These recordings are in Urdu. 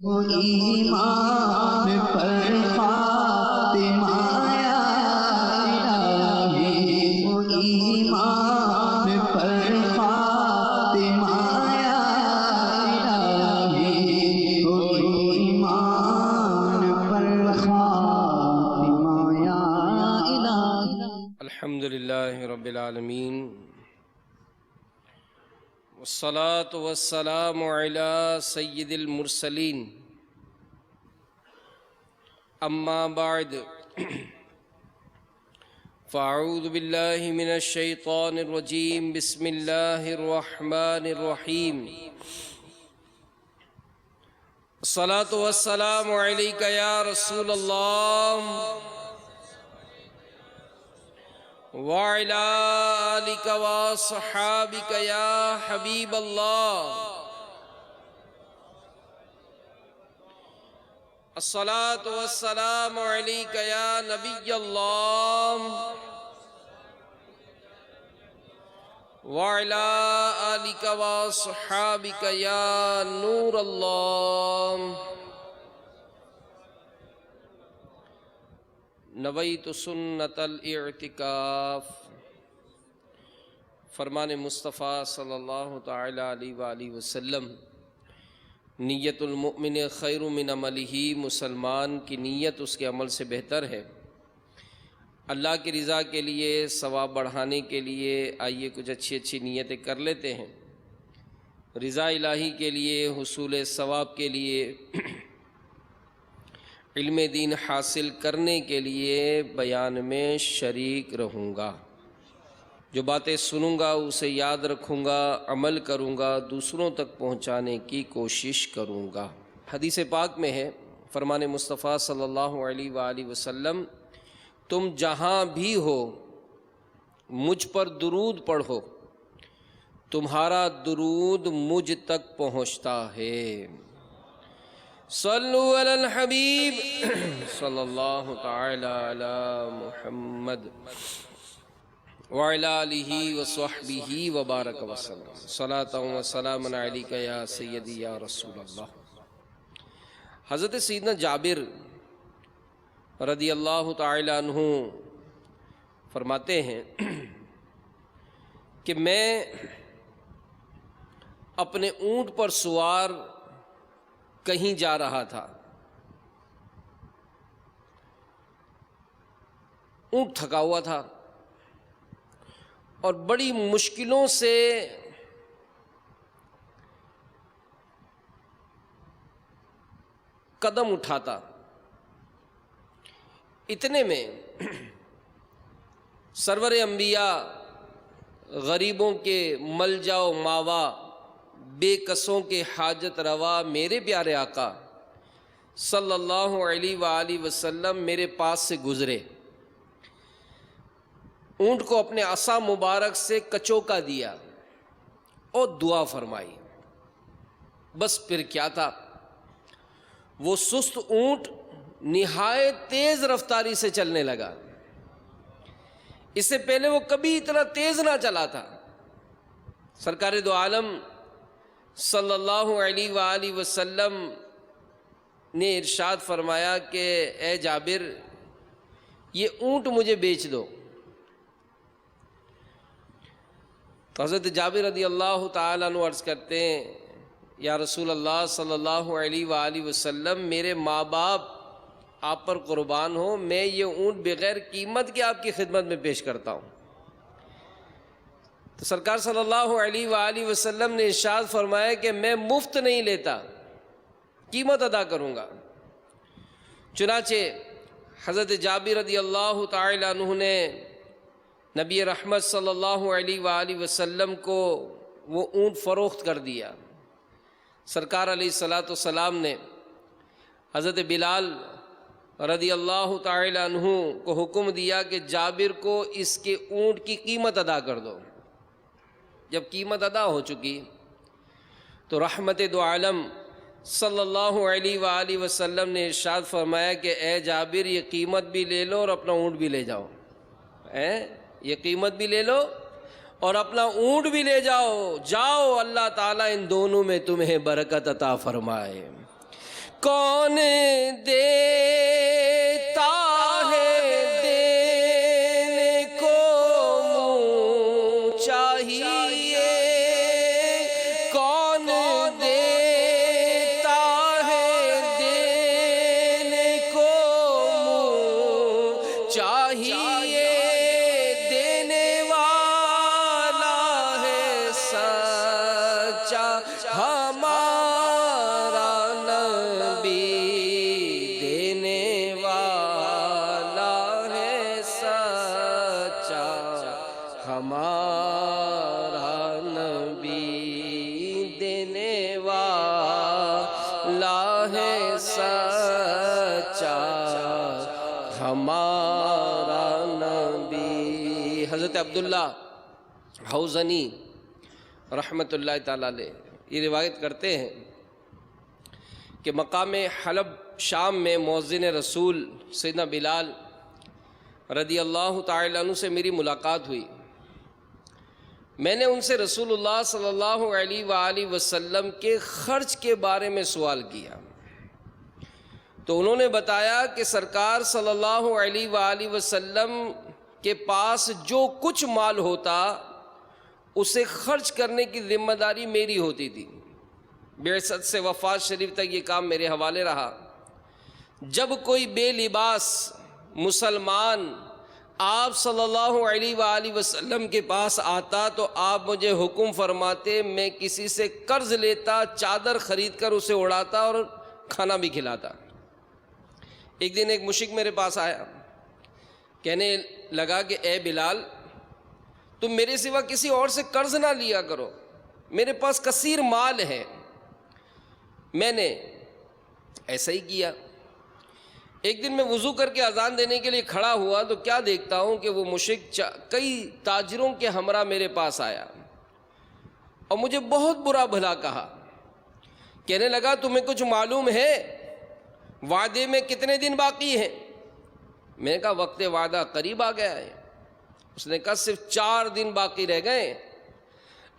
وہ ایمان پر خاتمہ یا الہی، وہ ایمان پر خاتمہ یا الہی، وہ ایمان پر خاتمہ یا الہی۔ الحمدللہ رب العالمین، والصلاة والسلام علی سید المرسلین، اما بعد فاعوذ باللہ من الشیطان الرجیم، بسم اللہ الرحمن الرحیم۔ الصلاة والسلام علیک یا رسول اللہ وَعَلَىٰ آلِكَ وَصَحَابِكَ يَا حبیب اللہ۔ الصلاة والسلام علیک یا نبی اللہ وَعَلَىٰ آلِكَ وَصَحَابِكَ یا نور اللہ۔ نویت سنت الاعتکاف، فرمان مصطفیٰ صلی اللہ تعالی علیہ وآلہ وسلم، نیت المؤمن خیر من عملہ، مسلمان کی نیت اس کے عمل سے بہتر ہے۔ اللہ کی رضا کے لیے، ثواب بڑھانے کے لیے آئیے کچھ اچھی اچھی نیتیں کر لیتے ہیں۔ رضا الہی کے لیے، حصول ثواب کے لیے، علم دین حاصل کرنے کے لیے بیان میں شریک رہوں گا۔ جو باتیں سنوں گا اسے یاد رکھوں گا، عمل کروں گا، دوسروں تک پہنچانے کی کوشش کروں گا۔ حدیث پاک میں ہے، فرمان مصطفیٰ صلی اللہ علیہ وآلہ وسلم، تم جہاں بھی ہو مجھ پر درود پڑھو، تمہارا درود مجھ تک پہنچتا ہے۔ صلو علی الحبیب صلی اللہ تعالی علی محمد وعلی آلہ وصحبہ وبارک وسلم، صلاۃ و سلام علیک یا سیدی یا رسول اللہ۔ حضرت سیدنا جابر رضی اللہ تعالی عنہ فرماتے ہیں کہ میں اپنے اونٹ پر سوار کہیں جا رہا تھا، اونٹ تھکا ہوا تھا اور بڑی مشکلوں سے قدم اٹھاتا۔ اتنے میں سرور انبیاء، غریبوں کے ملجا و ماوا، بے کسوں کے حاجت روا میرے پیارے آقا صلی اللہ علیہ وآلہ وسلم میرے پاس سے گزرے۔ اونٹ کو اپنے عصا مبارک سے کچوکا دیا اور دعا فرمائی۔ بس پھر کیا تھا، وہ سست اونٹ نہایت تیز رفتاری سے چلنے لگا۔ اس سے پہلے وہ کبھی اتنا تیز نہ چلا تھا۔ سرکار دو عالم صلی اللہ علیہ وآلہ وسلم نے ارشاد فرمایا کہ اے جابر، یہ اونٹ مجھے بیچ دو۔ تو حضرت جابر رضی اللہ تعالیٰ عنہ عرض کرتے ہیں، یا رسول اللہ صلی اللہ علیہ وآلہ وسلم، میرے ماں باپ آپ پر قربان ہو، میں یہ اونٹ بغیر قیمت کے آپ کی خدمت میں پیش کرتا ہوں۔ تو سرکار صلی اللہ علیہ وآلہ وسلم نے ارشاد فرمایا کہ میں مفت نہیں لیتا، قیمت ادا کروں گا۔ چنانچہ حضرت جابر رضی اللہ تعالی عنہ نے نبی رحمت صلی اللہ علیہ وآلہ وسلم کو وہ اونٹ فروخت کر دیا۔ سرکار علیہ السلام نے حضرت بلال رضی اللہ تعالی عنہ کو حکم دیا کہ جابر کو اس کے اونٹ کی قیمت ادا کر دو۔ جب قیمت ادا ہو چکی تو رحمت دو عالم صلی اللہ علیہ وآلہ وسلم نے ارشاد فرمایا کہ اے جابر، یہ قیمت بھی لے لو اور اپنا اونٹ بھی لے جاؤ۔ یہ قیمت بھی لے لو اور اپنا اونٹ بھی لے جاؤ، جاؤ اللہ تعالیٰ ان دونوں میں تمہیں برکت عطا فرمائے۔ کون دیتا ہے دینے کو منہ چاہیے، کون دیتا ہے دینے کو منہ چاہیے، دینے والا ہے سچا ہمارا نبی، دینے والا ہے سچا ہمارا نبی، دینے والا ہے سچا ہمارا نبی۔ حضرت عبداللہ حوزنی رحمۃ اللہ تعالیٰ علیہ یہ روایت کرتے ہیں کہ مقام حلب شام میں مؤذن رسول سیدنا بلال رضی اللہ تعالیٰ عنہ سے میری ملاقات ہوئی۔ میں نے ان سے رسول اللہ صلی اللہ علیہ وآلہ وسلم کے خرچ کے بارے میں سوال کیا، تو انہوں نے بتایا کہ سرکار صلی اللہ علیہ وآلہ وسلم کے پاس جو کچھ مال ہوتا اسے خرچ کرنے کی ذمہ داری میری ہوتی تھی۔ بعثت سے وفات شریف تک یہ کام میرے حوالے رہا۔ جب کوئی بے لباس مسلمان آپ صلی اللہ علیہ وآلہ وسلم کے پاس آتا تو آپ مجھے حکم فرماتے، میں کسی سے قرض لیتا، چادر خرید کر اسے اڑاتا اور کھانا بھی کھلاتا۔ ایک دن ایک مشرک میرے پاس آیا، کہنے لگا کہ اے بلال، تم میرے سوا کسی اور سے قرض نہ لیا کرو، میرے پاس کثیر مال ہے۔ میں نے ایسا ہی کیا۔ ایک دن میں وضو کر کے اذان دینے کے لیے کھڑا ہوا تو کیا دیکھتا ہوں کہ وہ مشرک کئی تاجروں کے ہمراہ میرے پاس آیا اور مجھے بہت برا بھلا کہا۔ کہنے لگا تمہیں کچھ معلوم ہے وعدے میں کتنے دن باقی ہیں؟ میں نے کہا وقت وعدہ قریب آ گیا ہے۔ اس نے کہا صرف 4 دن باقی رہ گئے،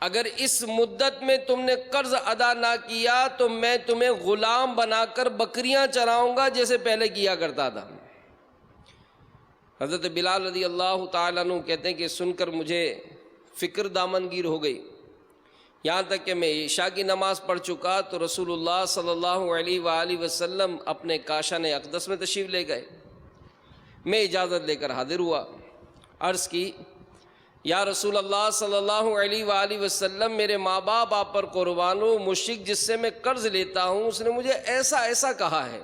اگر اس مدت میں تم نے قرض ادا نہ کیا تو میں تمہیں غلام بنا کر بکریاں چراؤں گا جیسے پہلے کیا کرتا تھا۔ حضرت بلال رضی اللہ تعالیٰ عنہ کہتے ہیں کہ سن کر مجھے فکر دامنگیر ہو گئی، یہاں تک کہ میں عشاء کی نماز پڑھ چکا تو رسول اللہ صلی اللہ علیہ وآلہ وسلم اپنے کاشان اقدس میں تشریف لے گئے۔ میں اجازت لے کر حاضر ہوا، عرض کی یا رسول اللہ صلی اللہ علیہ وآلہ وسلم، میرے ماں باپ آپ پر قربان ہو، مشرک جس سے میں قرض لیتا ہوں اس نے مجھے ایسا ایسا کہا ہے،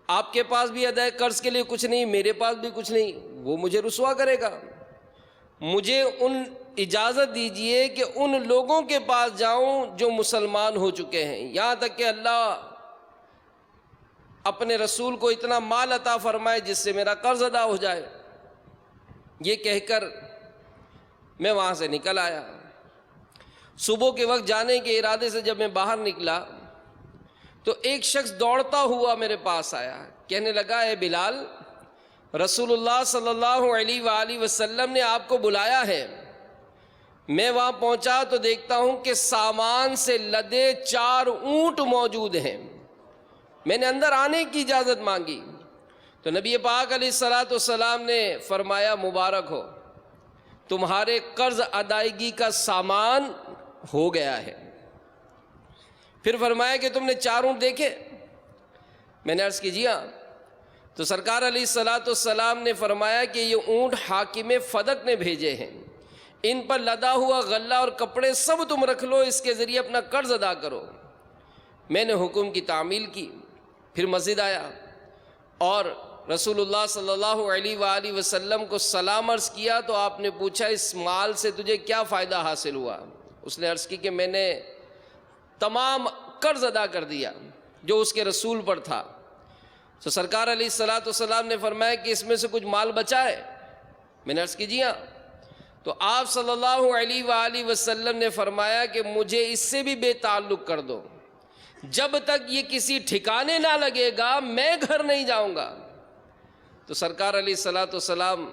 آپ کے پاس بھی ادائے قرض کے لیے کچھ نہیں، میرے پاس بھی کچھ نہیں، وہ مجھے رسوا کرے گا، مجھے اجازت دیجئے کہ ان لوگوں کے پاس جاؤں جو مسلمان ہو چکے ہیں، یہاں تک کہ اللہ اپنے رسول کو اتنا مال عطا فرمائے جس سے میرا قرض ادا ہو جائے۔ یہ کہہ کر میں وہاں سے نکل آیا۔ صبح کے وقت جانے کے ارادے سے جب میں باہر نکلا تو ایک شخص دوڑتا ہوا میرے پاس آیا، کہنے لگا اے بلال، رسول اللہ صلی اللہ علیہ وآلہ وسلم نے آپ کو بلایا ہے۔ میں وہاں پہنچا تو دیکھتا ہوں کہ سامان سے لدے 4 اونٹ موجود ہیں۔ میں نے اندر آنے کی اجازت مانگی تو نبی پاک علیہ الصلوۃ والسلام نے فرمایا مبارک ہو، تمہارے قرض ادائیگی کا سامان ہو گیا ہے۔ پھر فرمایا کہ تم نے 4 اونٹ دیکھے؟ میں نے عرض کی جی ہاں۔ تو سرکار علیہ الصلوۃ والسلام نے فرمایا کہ یہ اونٹ حاکم فدق نے بھیجے ہیں، ان پر لدا ہوا غلہ اور کپڑے سب تم رکھ لو، اس کے ذریعے اپنا قرض ادا کرو۔ میں نے حکم کی تعمیل کی، پھر مسجد آیا اور رسول اللہ صلی اللہ علیہ وآلہ وسلم کو سلام عرض کیا تو آپ نے پوچھا اس مال سے تجھے کیا فائدہ حاصل ہوا؟ اس نے عرض کی کہ میں نے تمام قرض ادا کر دیا جو اس کے رسول پر تھا۔ تو سرکار علیہ الصلوۃ والسلام نے فرمایا کہ اس میں سے کچھ مال بچا ہے؟ میں نے عرض کی جی ہاں۔ تو آپ صلی اللہ علیہ وآلہ وسلم نے فرمایا کہ مجھے اس سے بھی بے تعلق کر دو، جب تک یہ کسی ٹھکانے نہ لگے گا میں گھر نہیں جاؤں گا۔ تو سرکار علیہ الصلوۃ والسلام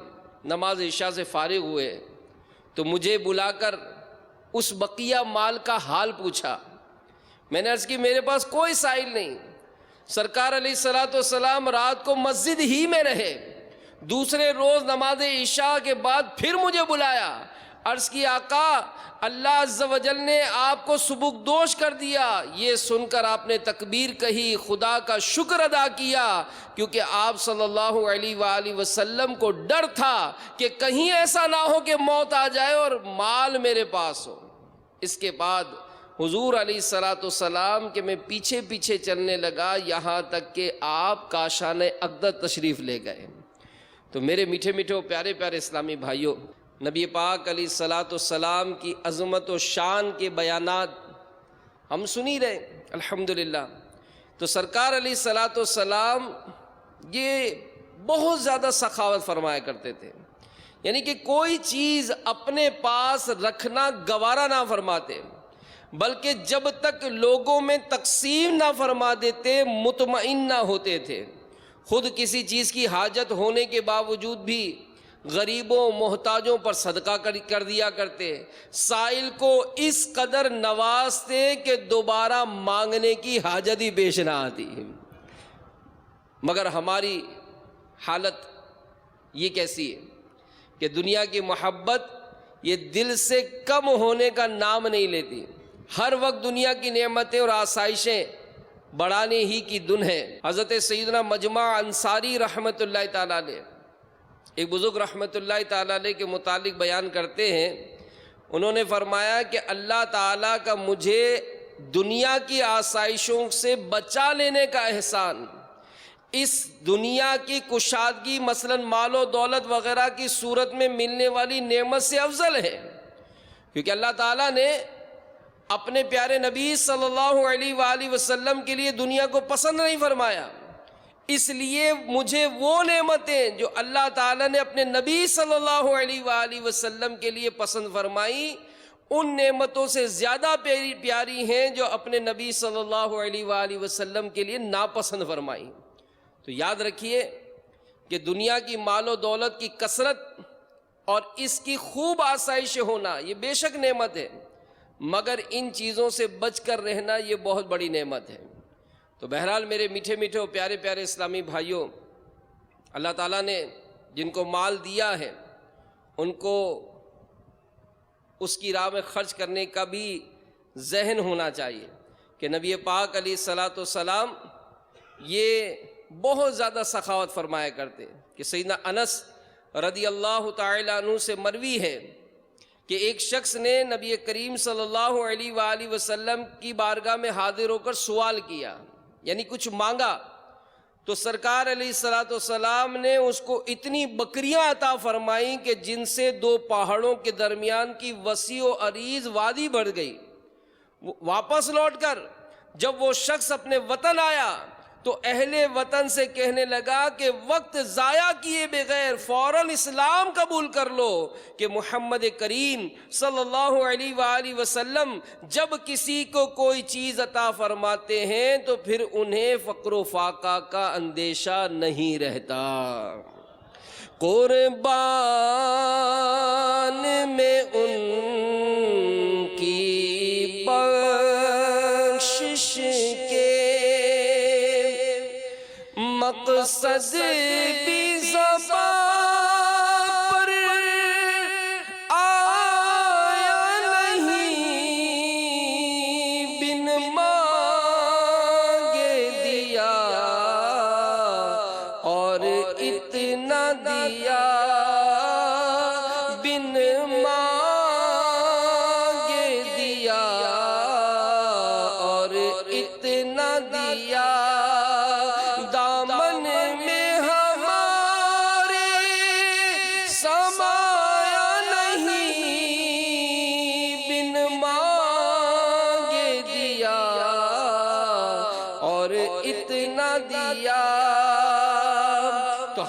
نماز عشاء سے فارغ ہوئے تو مجھے بلا کر اس بقیہ مال کا حال پوچھا۔ میں نے عرض کی میرے پاس کوئی سائل نہیں، سرکار علیہ الصلوۃ والسلام رات کو مسجد ہی میں رہے، دوسرے روز نماز عشاء کے بعد پھر مجھے بلایا، عرض کی آقا اللہ عز و جل نے آپ کو سبکدوش کر دیا۔ یہ سن کر آپ نے تکبیر کہی، خدا کا شکر ادا کیا، کیونکہ آپ صلی اللہ علیہ وآلہ وسلم کو ڈر تھا کہ کہیں ایسا نہ ہو کہ موت آ جائے اور مال میرے پاس ہو۔ اس کے بعد حضور علیہ الصلوۃ والسلام کے میں پیچھے پیچھے چلنے لگا، یہاں تک کہ آپ کاشان اقدس تشریف لے گئے۔ تو میرے میٹھے میٹھے پیارے پیارے اسلامی بھائیوں، نبی پاک علیہ الصلوۃ والسلام کی عظمت و شان کے بیانات ہم سنی رہے الحمدللہ۔ تو سرکار علیہ الصلوۃ والسلام یہ بہت زیادہ سخاوت فرمایا کرتے تھے، یعنی کہ کوئی چیز اپنے پاس رکھنا گوارا نہ فرماتے، بلکہ جب تک لوگوں میں تقسیم نہ فرما دیتے مطمئن نہ ہوتے تھے۔ خود کسی چیز کی حاجت ہونے کے باوجود بھی غریبوں محتاجوں پر صدقہ کر دیا کرتے، سائل کو اس قدر نوازتے کہ دوبارہ مانگنے کی حاجت ہی پیش نہ آتی۔ مگر ہماری حالت یہ کیسی ہے کہ دنیا کی محبت یہ دل سے کم ہونے کا نام نہیں لیتی، ہر وقت دنیا کی نعمتیں اور آسائشیں بڑھانے ہی کی دن ہے۔ حضرت سیدنا مجمع انصاری رحمۃ اللہ تعالیٰ علیہ، ایک بزرگ رحمۃ اللہ تعالیٰ علیہ کے متعلق بیان کرتے ہیں، انہوں نے فرمایا کہ اللہ تعالیٰ کا مجھے دنیا کی آسائشوں سے بچا لینے کا احسان اس دنیا کی کشادگی مثلا مال و دولت وغیرہ کی صورت میں ملنے والی نعمت سے افضل ہے، کیونکہ اللہ تعالیٰ نے اپنے پیارے نبی صلی اللہ علیہ وآلہ وسلم کے لیے دنیا کو پسند نہیں فرمایا، اس لیے مجھے وہ نعمتیں جو اللہ تعالیٰ نے اپنے نبی صلی اللہ علیہ وآلہ وسلم کے لیے پسند فرمائی ان نعمتوں سے زیادہ پیاری ہیں جو اپنے نبی صلی اللہ علیہ وآلہ وسلم کے لیے ناپسند فرمائی۔ تو یاد رکھیے کہ دنیا کی مال و دولت کی کثرت اور اس کی خوب آسائش ہونا یہ بے شک نعمت ہے، مگر ان چیزوں سے بچ کر رہنا یہ بہت بڑی نعمت ہے۔ تو بہرحال میرے میٹھے میٹھے اور پیارے پیارے اسلامی بھائیوں، اللہ تعالیٰ نے جن کو مال دیا ہے ان کو اس کی راہ میں خرچ کرنے کا بھی ذہن ہونا چاہیے کہ نبی پاک علیہ الصلوۃ والسلام یہ بہت زیادہ سخاوت فرمایا کرتے کہ سیدنا انس رضی اللہ تعالیٰ عنہ سے مروی ہے کہ ایک شخص نے نبی کریم صلی اللہ علیہ وآلہ وسلم کی بارگاہ میں حاضر ہو کر سوال کیا، یعنی کچھ مانگا، تو سرکار علیہ الصلوۃ والسلام نے اس کو اتنی بکریاں عطا فرمائیں کہ جن سے دو پہاڑوں کے درمیان کی وسیع و عریض وادی بڑھ گئی۔ واپس لوٹ کر جب وہ شخص اپنے وطن آیا تو اہل وطن سے کہنے لگا کہ وقت ضائع کیے بغیر فوراً اسلام قبول کر لو کہ محمد کریم صلی اللہ علیہ وآلہ وسلم جب کسی کو کوئی چیز عطا فرماتے ہیں تو پھر انہیں فقر و فاقہ کا اندیشہ نہیں رہتا۔ قربان میں ان کی بخشش کے مقصد بھی زبان پر آیا نہیں، بن مانگے دیا اور اتنا دیا، بن مانگے دیا اور اتنا دیا،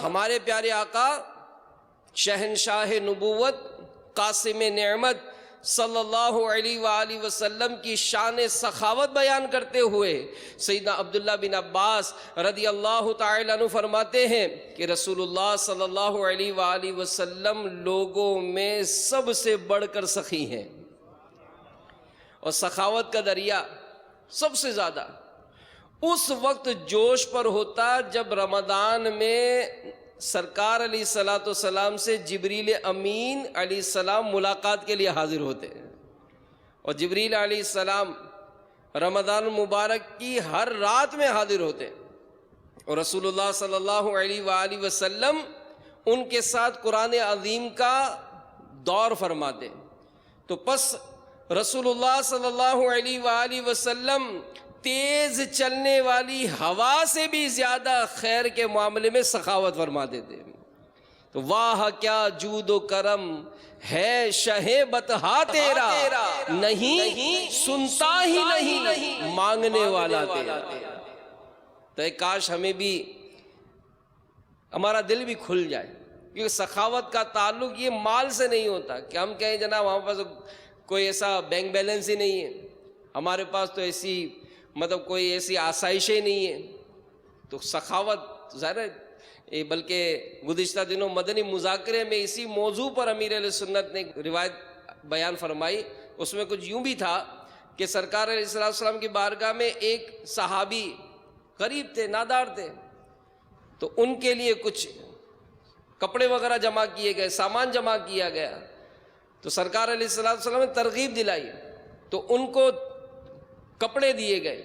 ہمارے پیارے آقا شہنشاہ نبوت قاسم نعمت صلی اللہ علیہ وآلہ وسلم کی شان سخاوت بیان کرتے ہوئے سیدنا عبداللہ بن عباس رضی اللہ تعالیٰ عنہ فرماتے ہیں کہ رسول اللہ صلی اللہ علیہ وآلہ وسلم لوگوں میں سب سے بڑھ کر سخی ہیں، اور سخاوت کا دریا سب سے زیادہ اس وقت جوش پر ہوتا جب رمضان میں سرکار علیہ الصلوۃ والسلام سے جبریل امین علیہ السلام ملاقات کے لیے حاضر ہوتے ہیں، اور جبریل علیہ السلام رمضان المبارک کی ہر رات میں حاضر ہوتے ہیں، اور رسول اللہ صلی اللہ علیہ وآلہ وسلم ان کے ساتھ قرآن عظیم کا دور فرماتے ہیں۔ تو پس رسول اللہ صلی اللہ علیہ وآلہ وسلم تیز چلنے والی ہوا سے بھی زیادہ خیر کے معاملے میں سخاوت فرما دیتے ہیں۔ تو واہ کیا جود و کرم ہے شہ بطحا تیرا، نہیں سنتا ہی نہیں مانگنے والا تیرا۔ تو ایک کاش ہمیں بھی ہمارا دل بھی کھل جائے، کیونکہ سخاوت کا تعلق یہ مال سے نہیں ہوتا کہ ہم کہیں جناب ہمارے پاس کوئی ایسا بینک بیلنس ہی نہیں ہے، ہمارے پاس تو ایسی کوئی ایسی آسائشیں نہیں ہے۔ تو سخاوت ظاہر ہے، بلکہ گزشتہ دنوں مدنی مذاکرے میں اسی موضوع پر امیر علیہ سنت نے روایت بیان فرمائی، اس میں کچھ یوں بھی تھا کہ سرکار علیہ السلام کی بارگاہ میں ایک صحابی غریب تھے، نادار تھے، تو ان کے لیے کچھ کپڑے وغیرہ جمع کیے گئے، سامان جمع کیا گیا، تو سرکار علیہ السلام نے ترغیب دلائی، تو ان کو کپڑے دیے گئے۔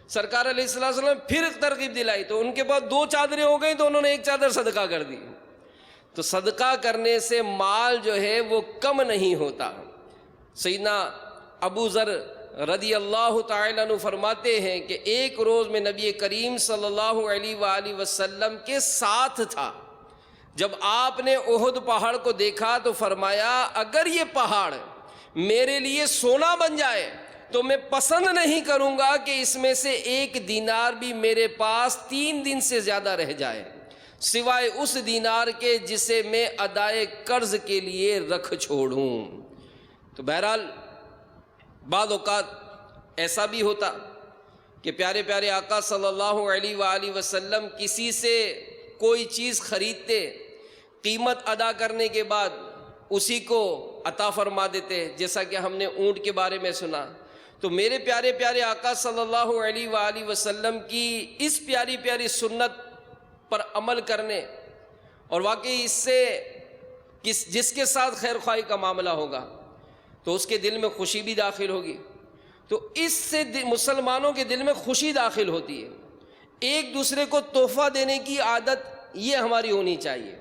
سرکار علیہ السلام نے پھر ترغیب دلائی، تو ان کے پاس 2 چادریں ہو گئیں، تو انہوں نے ایک چادر صدقہ کر دی۔ تو صدقہ کرنے سے مال جو ہے وہ کم نہیں ہوتا۔ سیدنا ابو ذر رضی اللہ تعالیٰ عنہ فرماتے ہیں کہ ایک روز میں نبی کریم صلی اللہ علیہ وآلہ وسلم کے ساتھ تھا، جب آپ نے احد پہاڑ کو دیکھا تو فرمایا اگر یہ پہاڑ میرے لیے سونا بن جائے تو میں پسند نہیں کروں گا کہ اس میں سے 1 دینار بھی میرے پاس 3 دن سے زیادہ رہ جائے، سوائے اس دینار کے جسے میں ادائے قرض کے لیے رکھ چھوڑوں۔ تو بہرحال بعض اوقات ایسا بھی ہوتا کہ پیارے پیارے آقا صلی اللہ علیہ وآلہ وسلم کسی سے کوئی چیز خریدتے، قیمت ادا کرنے کے بعد اسی کو عطا فرما دیتے، جیسا کہ ہم نے اونٹ کے بارے میں سنا۔ تو میرے پیارے پیارے آقا صلی اللہ علیہ وآلہ وسلم کی اس پیاری پیاری سنت پر عمل کرنے، اور واقعی اس سے جس کے ساتھ خیر خواہی کا معاملہ ہوگا تو اس کے دل میں خوشی بھی داخل ہوگی، تو اس سے مسلمانوں کے دل میں خوشی داخل ہوتی ہے۔ ایک دوسرے کو تحفہ دینے کی عادت یہ ہماری ہونی چاہیے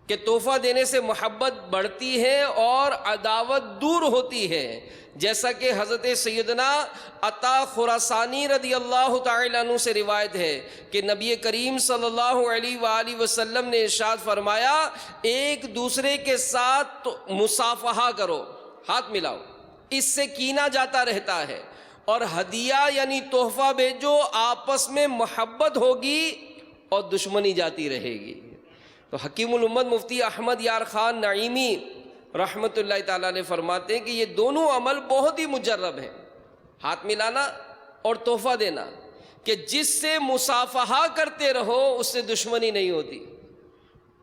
کہ تحفہ دینے سے محبت بڑھتی ہے اور عداوت دور ہوتی ہے، جیسا کہ حضرت سیدنا عطا خراسانی رضی اللہ تعالیٰ عنہ سے روایت ہے کہ نبی کریم صلی اللہ علیہ وآلہ وسلم نے ارشاد فرمایا ایک دوسرے کے ساتھ مصافحہ کرو، ہاتھ ملاؤ، اس سے کینہ جاتا رہتا ہے، اور ہدیہ یعنی تحفہ بھیجو، آپس میں محبت ہوگی اور دشمنی جاتی رہے گی۔ تو حکیم الامت مفتی احمد یار خان نعیمی رحمۃ اللہ تعالیٰ نے فرماتے ہیں کہ یہ دونوں عمل بہت ہی مجرب ہیں، ہاتھ ملانا اور تحفہ دینا، کہ جس سے مصافحہ کرتے رہو اس سے دشمنی نہیں ہوتی،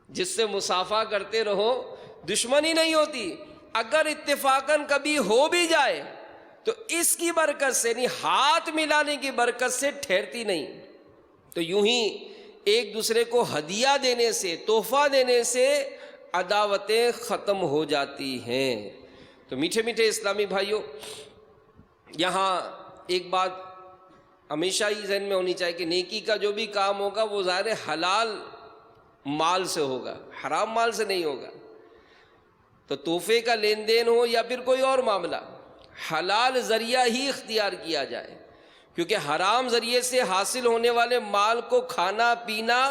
جس سے مصافحہ کرتے رہو دشمنی نہیں ہوتی، اگر اتفاقاً کبھی ہو بھی جائے تو اس کی برکت سے نہیں، ہاتھ ملانے کی برکت سے ٹھہرتی نہیں۔ تو یوں ہی ایک دوسرے کو ہدیہ دینے سے، تحفہ دینے سے عداوتیں ختم ہو جاتی ہیں۔ تو میٹھے میٹھے اسلامی بھائیوں، یہاں ایک بات ہمیشہ ہی ذہن میں ہونی چاہیے کہ نیکی کا جو بھی کام ہوگا وہ ظاہر حلال مال سے ہوگا، حرام مال سے نہیں ہوگا۔ تو تحفے کا لین دین ہو یا پھر کوئی اور معاملہ، حلال ذریعہ ہی اختیار کیا جائے، کیونکہ حرام ذریعے سے حاصل ہونے والے مال کو کھانا پینا،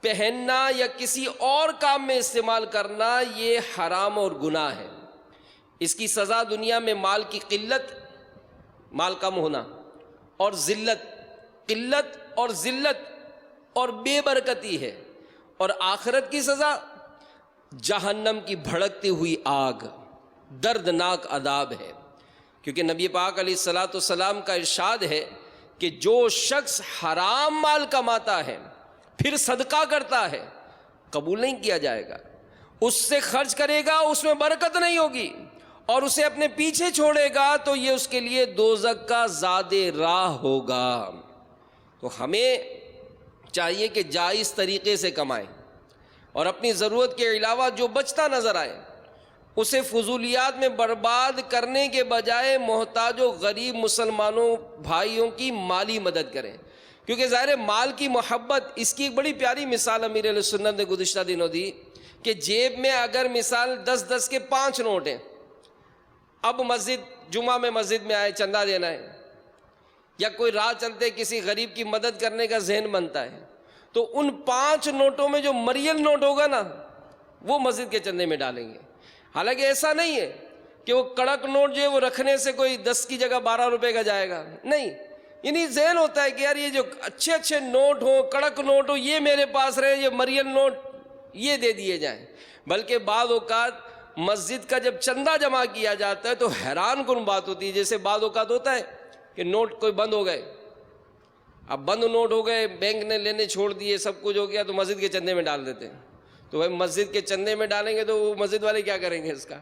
پہننا یا کسی اور کام میں استعمال کرنا یہ حرام اور گناہ ہے۔ اس کی سزا دنیا میں مال کی قلت، مال کم ہونا، اور ذلت، قلت اور ذلت اور بے برکتی ہے، اور آخرت کی سزا جہنم کی بھڑکتی ہوئی آگ، دردناک عذاب ہے۔ کیونکہ نبی پاک علیہ الصلوۃ والسلام کا ارشاد ہے کہ جو شخص حرام مال کماتا ہے پھر صدقہ کرتا ہے قبول نہیں کیا جائے گا، اس سے خرچ کرے گا اس میں برکت نہیں ہوگی، اور اسے اپنے پیچھے چھوڑے گا تو یہ اس کے لیے دوزخ کا زاد راہ ہوگا۔ تو ہمیں چاہیے کہ جائز طریقے سے کمائیں اور اپنی ضرورت کے علاوہ جو بچتا نظر آئے اسے فضولیات میں برباد کرنے کے بجائے محتاج و غریب مسلمانوں بھائیوں کی مالی مدد کریں، کیونکہ ظاہر مال کی محبت، اس کی ایک بڑی پیاری مثال امیر علیہ سنت نے گزشتہ دنوں دی کہ جیب میں اگر مثال 10 کے 5 نوٹ ہیں، اب جمعہ میں مسجد میں آئے چندہ دینا ہے یا کوئی راہ چلتے کسی غریب کی مدد کرنے کا ذہن بنتا ہے، تو ان 5 نوٹوں میں جو مریل نوٹ ہوگا نا وہ مسجد کے چندے میں ڈالیں گے۔ حالانکہ ایسا نہیں ہے کہ وہ کڑک نوٹ جو ہے وہ رکھنے سے کوئی 10 کی جگہ 12 روپے کا جائے گا، نہیں، یعنی ذہن ہوتا ہے کہ یار یہ جو اچھے نوٹ ہوں، کڑک نوٹ ہو، یہ میرے پاس رہے، یہ مریل نوٹ یہ دے دیے جائیں۔ بلکہ بعض اوقات مسجد کا جب چندہ جمع کیا جاتا ہے تو حیران کن بات ہوتی ہے، جیسے بعض اوقات ہوتا ہے کہ نوٹ کوئی بند ہو گئے، اب بند نوٹ ہو گئے، بینک نے لینے چھوڑ دیے، سب کچھ ہو گیا، تو مسجد کے چندے میں ڈال دیتے ہیں۔ تو بھائی مسجد کے چندے میں ڈالیں گے تو وہ مسجد والے کیا کریں گے اس کا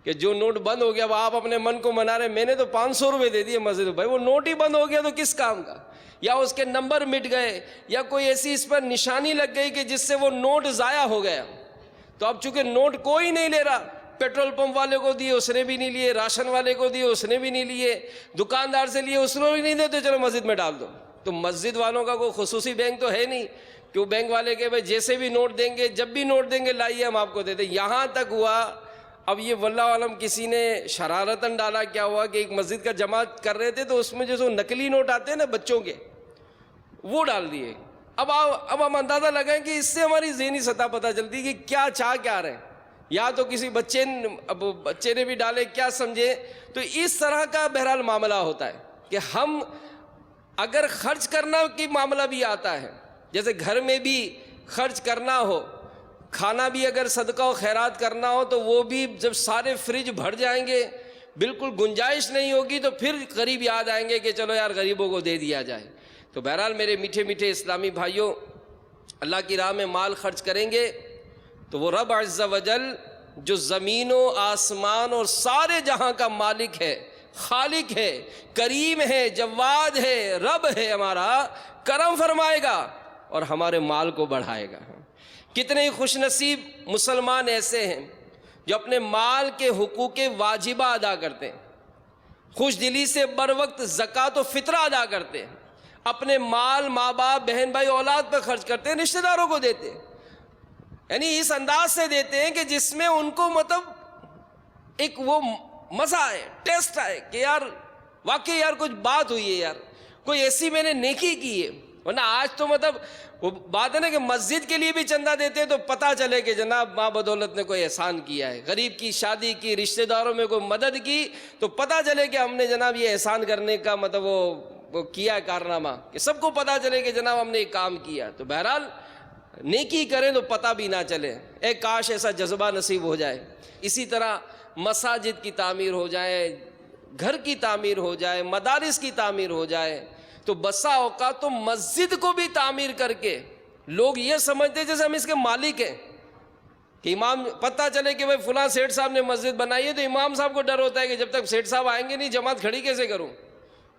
کہ جو نوٹ بند ہو گیا، اب آپ اپنے من کو منا رہے ہیں، میں نے تو 500 روپے دے دیے مسجد، بھائی وہ نوٹ ہی بند ہو گیا تو کس کام کا، یا اس کے نمبر مٹ گئے یا کوئی ایسی اس پر نشانی لگ گئی کہ جس سے وہ نوٹ ضائع ہو گیا، تو اب چونکہ نوٹ کوئی نہیں لے رہا، پیٹرول پمپ والے کو دیے اس نے بھی نہیں لیے، راشن والے کو دیے اس نے بھی نہیں لیے، دکاندار سے لیے اس نے بھی نہیں دیتے، چلو مسجد میں ڈال دو۔ تو مسجد والوں کا کوئی خصوصی بینک تو ہے نہیں کہ وہ بینک والے کے بھائی جیسے بھی نوٹ دیں گے، جب بھی نوٹ دیں گے لائیے ہم آپ کو دے دیں۔ یہاں تک ہوا، اب یہ واللہ عالم کسی نے شرارتاً ڈالا، کیا ہوا کہ ایک مسجد کا جمع کر رہے تھے تو اس میں جو نقلی نوٹ آتے ہیں نا بچوں کے، وہ ڈال دیے۔ اب ہم اندازہ لگائیں کہ اس سے ہماری ذہنی سطح پتہ چلتی ہے کہ کیا چاہ کیا رہے ہیں، یا تو کسی بچے نے بھی ڈالے، کیا سمجھے۔ تو اس طرح کا بہرحال معاملہ ہوتا ہے کہ ہم اگر خرچ کرنا کی معاملہ بھی آتا ہے، جیسے گھر میں بھی خرچ کرنا ہو، کھانا بھی اگر صدقہ و خیرات کرنا ہو تو وہ بھی جب سارے فریج بھر جائیں گے، بالکل گنجائش نہیں ہوگی، تو پھر قریب یاد آئیں گے کہ چلو یار غریبوں کو دے دیا جائے۔ تو بہرحال میرے میٹھے میٹھے اسلامی بھائیوں، اللہ کی راہ میں مال خرچ کریں گے تو وہ رب عز و جل جو زمین و آسمان اور سارے جہاں کا مالک ہے، خالق ہے، کریم ہے، جواد ہے، رب ہے، ہمارا کرم فرمائے گا اور ہمارے مال کو بڑھائے گا۔ کتنے ہی خوش نصیب مسلمان ایسے ہیں جو اپنے مال کے حقوق واجبہ ادا کرتے ہیں، خوش دلی سے بر وقت زکوٰۃ و فطرہ ادا کرتے ہیں، اپنے مال ماں باپ بہن بھائی اولاد پر خرچ کرتے ہیں، رشتہ داروں کو دیتے ہیں، یعنی اس انداز سے دیتے ہیں کہ جس میں ان کو مطلب ایک وہ مزہ آئے، ٹیسٹ آئے کہ یار واقعی یار کچھ بات ہوئی ہے، یار کوئی ایسی میں نے نیکی کی ہے۔ ورنہ آج تو مطلب وہ بات ہے نا کہ مسجد کے لیے بھی چندہ دیتے ہیں تو پتہ چلے کہ جناب ماں بدولت نے کوئی احسان کیا ہے، غریب کی شادی کی، رشتہ داروں میں کوئی مدد کی، تو پتہ چلے کہ ہم نے جناب یہ احسان کرنے کا مطلب وہ کیا کارنامہ، کہ سب کو پتہ چلے کہ جناب ہم نے ایک کام کیا۔ تو بہرحال نیکی کریں تو پتہ بھی نہ چلے، اے کاش ایسا جذبہ نصیب ہو جائے۔ اسی طرح مساجد کی تعمیر ہو جائے، گھر کی تعمیر ہو جائے، مدارس کی تعمیر ہو جائے، تو بسا اوقات تو مسجد کو بھی تعمیر کر کے لوگ یہ سمجھتے جیسے ہم اس کے مالک ہیں، کہ امام پتہ چلے کہ بھائی فلاں سیٹھ صاحب نے مسجد بنائی ہے تو امام صاحب کو ڈر ہوتا ہے کہ جب تک سیٹھ صاحب آئیں گے نہیں جماعت کھڑی کیسے کروں،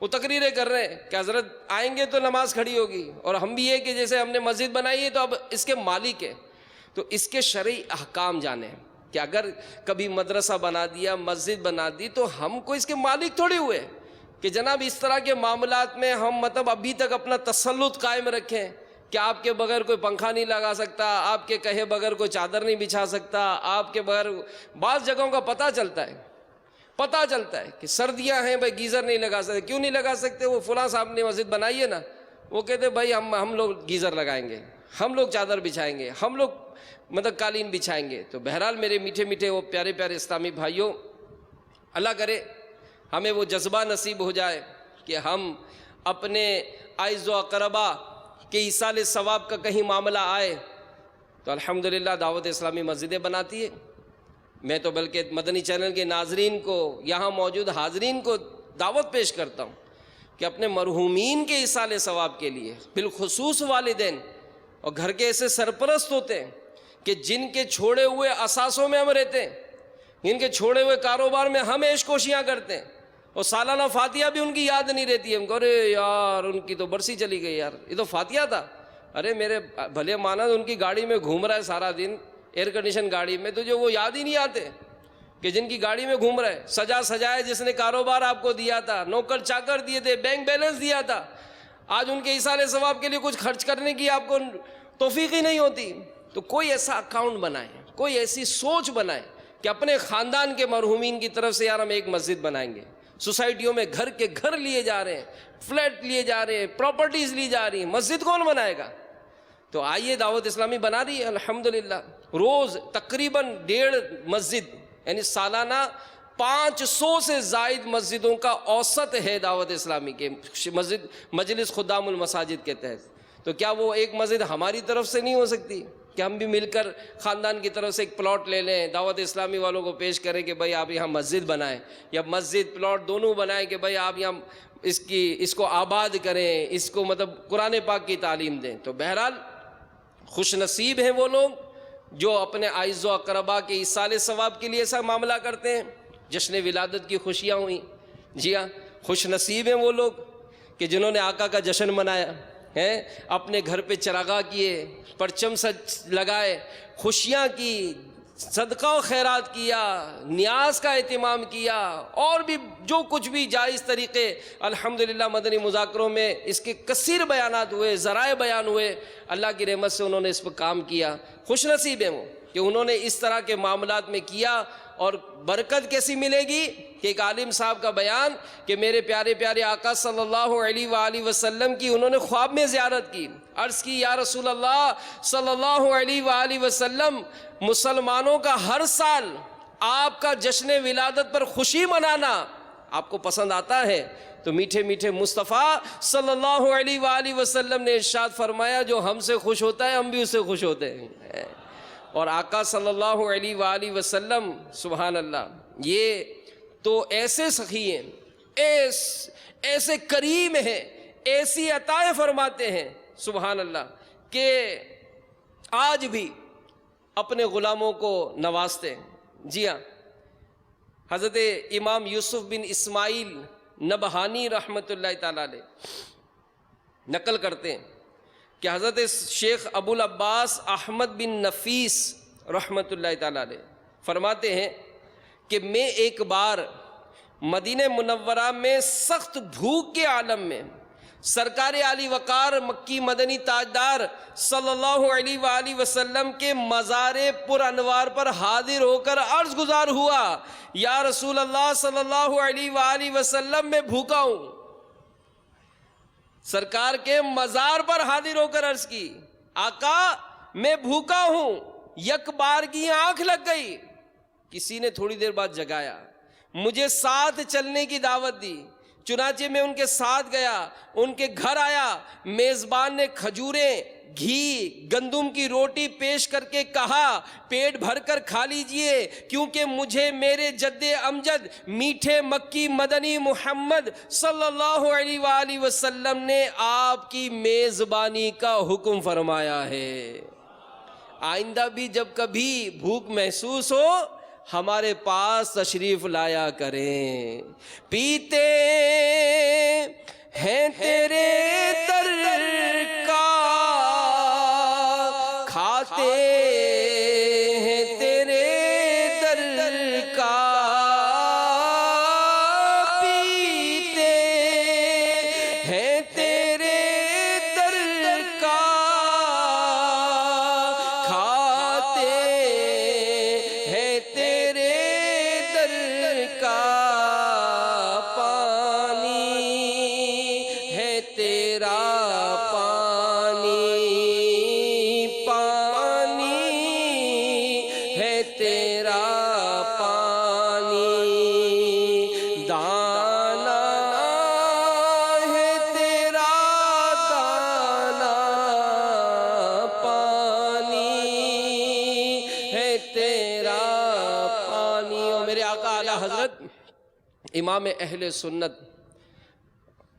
وہ تقریریں کر رہے ہیں کہ حضرت آئیں گے تو نماز کھڑی ہوگی، اور ہم بھی یہ کہ جیسے ہم نے مسجد بنائی ہے تو اب اس کے مالک ہیں۔ تو اس کے شرعی احکام جانیں کہ اگر کبھی مدرسہ بنا دیا، مسجد بنا دی، تو ہم کو اس کے مالک تھوڑی ہوئے کہ جناب اس طرح کے معاملات میں ہم مطلب ابھی تک اپنا تسلط قائم رکھیں کہ آپ کے بغیر کوئی پنکھا نہیں لگا سکتا، آپ کے کہے بغیر کوئی چادر نہیں بچھا سکتا، آپ کے بغیر بعض جگہوں کا پتہ چلتا ہے کہ سردیاں ہیں بھائی گیزر نہیں لگا سکتے، کیوں نہیں لگا سکتے؟ وہ فلاں صاحب نے مسجد بنائی ہے نا، وہ کہتے بھائی ہم لوگ گیزر لگائیں گے، ہم لوگ چادر بچھائیں گے، ہم لوگ مطلب قالین بچھائیں گے۔ تو بہرحال میرے میٹھے میٹھے وہ پیارے پیارے اسلامی بھائیوں، اللہ کرے ہمیں وہ جذبہ نصیب ہو جائے کہ ہم اپنے اعز و اقربا کے ایصال ثواب کا کہیں معاملہ آئے تو الحمدللہ دعوت اسلامی مسجدیں بناتی ہے۔ میں تو بلکہ مدنی چینل کے ناظرین کو، یہاں موجود حاضرین کو دعوت پیش کرتا ہوں کہ اپنے مرحومین کے ایصال ثواب کے لیے، بالخصوص والدین اور گھر کے ایسے سرپرست ہوتے ہیں کہ جن کے چھوڑے ہوئے اثاثوں میں ہم رہتے ہیں، جن کے چھوڑے ہوئے کاروبار میں ہم عیش کوشیاں کرتے ہیں، اور سالانہ فاتحہ بھی ان کی یاد نہیں رہتی ہے. ہم کہو ارے یار ان کی تو برسی چلی گئی یار, یہ تو فاتحہ تھا. ارے میرے بھلے مانا ان کی گاڑی میں گھوم رہا ہے سارا دن, ایئر کنڈیشن گاڑی میں, تو جو وہ یاد ہی نہیں آتے کہ جن کی گاڑی میں گھوم رہے, سجا سجائے جس نے کاروبار آپ کو دیا تھا, نوکر چاکر دیے تھے, بینک بیلنس دیا تھا, آج ان کے ایصال ثواب کے لیے کچھ خرچ کرنے کی آپ کو توفیق ہی نہیں ہوتی. تو کوئی ایسا اکاؤنٹ بنائیں, کوئی ایسی سوچ بنائیں کہ اپنے خاندان کے مرحومین کی طرف سے یار ہم ایک مسجد بنائیں گے. سوسائٹیوں میں گھر کے گھر لیے جا رہے ہیں, فلیٹ لیے جا رہے ہیں, پراپرٹیز لی جا رہی ہیں, مسجد کون بنائے گا؟ تو آئیے دعوت اسلامی بنا رہی ہے الحمدللہ. روز تقریباً 1.5 مسجد, یعنی سالانہ 500 سے زائد مسجدوں کا اوسط ہے دعوت اسلامی کے مسجد مجلس خدام المساجد کے تحت. تو کیا وہ ایک مسجد ہماری طرف سے نہیں ہو سکتی کہ ہم بھی مل کر خاندان کی طرف سے ایک پلاٹ لے لیں, دعوت اسلامی والوں کو پیش کریں کہ بھائی آپ یہاں مسجد بنائیں, یا مسجد پلاٹ دونوں بنائیں کہ بھائی آپ یہاں اس کو آباد کریں, اس کو مطلب قرآن پاک کی تعلیم دیں. تو بہرحال خوش نصیب ہیں وہ لوگ جو اپنے اعز و اقربا کے ایصال ثواب کے لیے ایسا معاملہ کرتے ہیں. جشن ولادت کی خوشیاں ہوئیں, جی ہاں خوش نصیب ہیں وہ لوگ کہ جنہوں نے آقا کا جشن منایا ہے, اپنے گھر پہ چراغاں کیے, پرچم سچ لگائے, خوشیاں کی, صدقہ و خیرات کیا, نیاز کا اہتمام کیا, اور بھی جو کچھ بھی جائز طریقے. الحمدللہ مدنی مذاکروں میں اس کے کثیر بیانات ہوئے, ذرائع بیان ہوئے. اللہ کی رحمت سے انہوں نے اس پر کام کیا. خوش نصیب ہیں وہ کہ انہوں نے اس طرح کے معاملات میں کیا. اور برکت کیسی ملے گی کہ ایک عالم صاحب کا بیان کہ میرے پیارے پیارے آقا صلی اللہ علیہ وآلہ وسلم کی انہوں نے خواب میں زیارت کی. عرض کی یا رسول اللہ صلی اللہ علیہ وآلہ وسلم, مسلمانوں کا ہر سال آپ کا جشن ولادت پر خوشی منانا آپ کو پسند آتا ہے؟ تو میٹھے میٹھے مصطفیٰ صلی اللہ علیہ وآلہ وسلم نے ارشاد فرمایا جو ہم سے خوش ہوتا ہے ہم بھی اس سے خوش ہوتے ہیں. اور آقا صلی اللہ علیہ وآلہ وسلم سبحان اللہ یہ تو ایسے سخی ہیں, ایسے کریم ہیں, ایسی عطائیں فرماتے ہیں سبحان اللہ کہ آج بھی اپنے غلاموں کو نوازتے ہیں. جی ہاں, حضرت امام یوسف بن اسماعیل نبہانی رحمۃ اللہ تعالی علیہ نقل کرتے ہیں کہ حضرت شیخ ابو العباس احمد بن نفیس رحمۃ اللہ تعالی علیہ فرماتے ہیں کہ میں ایک بار مدینہ منورہ میں سخت بھوک کے عالم میں سرکار علی وقار مکی مدنی تاجدار صلی اللہ علیہ وآلہ وسلم کے مزار پر انوار پر حاضر ہو کر عرض گزار ہوا, یا رسول اللہ صلی اللہ علیہ وآلہ وسلم میں بھوکا ہوں. سرکار کے مزار پر حاضر ہو کر عرض کی, آقا میں بھوکا ہوں. یک بار کی آنکھ لگ گئی, کسی نے تھوڑی دیر بعد جگایا, مجھے ساتھ چلنے کی دعوت دی. چنانچہ میں ان کے ساتھ گیا, ان کے گھر آیا. میزبان نے کھجوریں, گھی, گندم کی روٹی پیش کر کے کہا پیٹ بھر کر کھا لیجئے, کیونکہ مجھے میرے جد امجد میٹھے مکی مدنی محمد صلی اللہ علیہ وآلہ وسلم نے آپ کی میزبانی کا حکم فرمایا ہے. آئندہ بھی جب کبھی بھوک محسوس ہو ہمارے پاس تشریف لایا کریں. پیتے ہیں تیرے در کا, کھاتے ہیں تیرے در کا, پیتے ہیں تیرے در کا, کھاتے ہیں تیرے در کا, پانی ہے تیرا پانی, پانی ہے تیرا پانی, دانا ہے تیرا دانا, پانی ہے تیرا پانی. اور میرے آقا اعلیٰ حضرت امام اہل سنت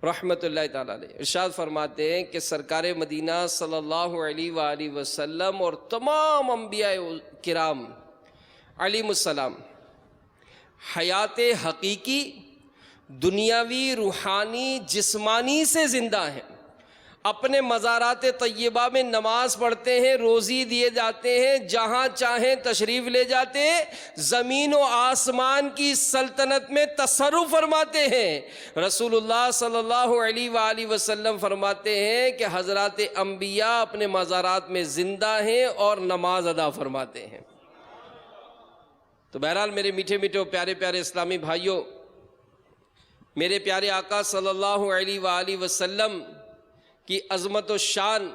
رحمۃ اللہ تعالی علیہ ارشاد فرماتے ہیں کہ سرکار مدینہ صلی اللہ علیہ وآلہ وسلم اور تمام انبیاء کرام علیہم السلام حیات حقیقی دنیاوی، روحانی، جسمانی سے زندہ ہیں، اپنے مزارات طیبہ میں نماز پڑھتے ہیں، روزی دیے جاتے ہیں، جہاں چاہیں تشریف لے جاتے ہیں، زمین و آسمان کی سلطنت میں تصرف فرماتے ہیں۔ رسول اللہ صلی اللہ علیہ وآلہ وسلم فرماتے ہیں کہ حضرات انبیاء اپنے مزارات میں زندہ ہیں اور نماز ادا فرماتے ہیں۔ تو بہرحال میرے میٹھے میٹھے پیارے پیارے اسلامی بھائیوں، میرے پیارے آقا صلی اللہ علیہ وآلہ وسلم کی عظمت و شان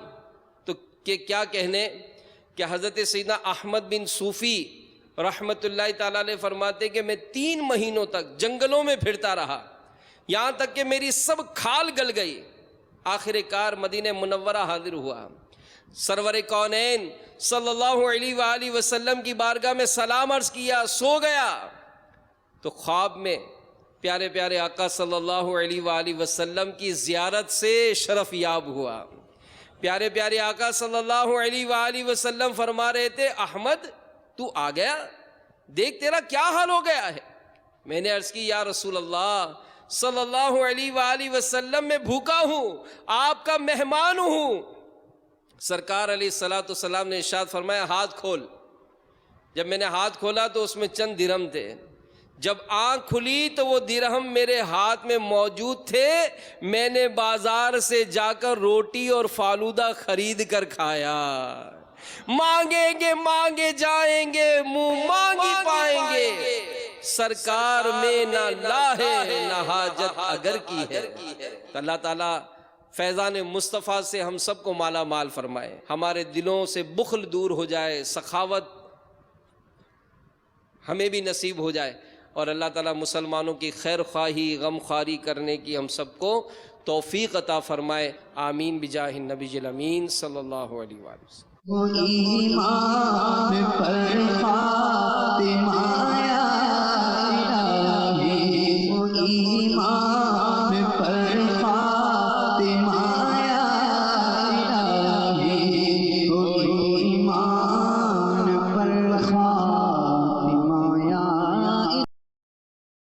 تو کہ کیا کہنے کہ حضرت سیدنا احمد بن صوفی رحمت اللہ تعالیٰ علیہ فرماتے کہ میں 3 مہینوں تک جنگلوں میں پھرتا رہا، یہاں تک کہ میری سب کھال گل گئی، آخر کار مدینہ منورہ حاضر ہوا، سرور کونین صلی اللہ علیہ وآلہ وسلم کی بارگاہ میں سلام عرض کیا، سو گیا تو خواب میں پیارے پیارے آقا صلی اللہ علیہ وآلہ وسلم کی زیارت سے شرف یاب ہوا۔ پیارے پیارے آقا صلی اللہ علیہ وآلہ وسلم فرما رہے تھے، احمد تو آ گیا، دیکھ تیرا کیا حال ہو گیا ہے۔ میں نے عرض کی، یا رسول اللہ صلی اللہ علیہ وآلہ وسلم میں بھوکا ہوں، آپ کا مہمان ہوں۔ سرکار علیہ الصلوۃ والسلام نے ارشاد فرمایا، ہاتھ کھول۔ جب میں نے ہاتھ کھولا تو اس میں چند درہم تھے، جب آنکھ کھلی تو وہ درہم میرے ہاتھ میں موجود تھے، میں نے بازار سے جا کر روٹی اور فالودہ خرید کر کھایا۔ مانگیں گے مانگے جائیں گے، منہ مانگی پائیں گے، سرکار میں نہ لا ہے نہ حاجت اگر کی ہے۔ اللہ تعالیٰ فیضان مصطفیٰ سے ہم سب کو مالا مال فرمائے، ہمارے دلوں سے بخل دور ہو جائے، سخاوت ہمیں بھی نصیب ہو جائے، اور اللہ تعالیٰ مسلمانوں کی خیر خواہی، غم خواری کرنے کی ہم سب کو توفیق عطا فرمائے۔ آمین بجاہ النبی الامین صلی اللہ علیہ وآلہ وسلم۔ ایمان پر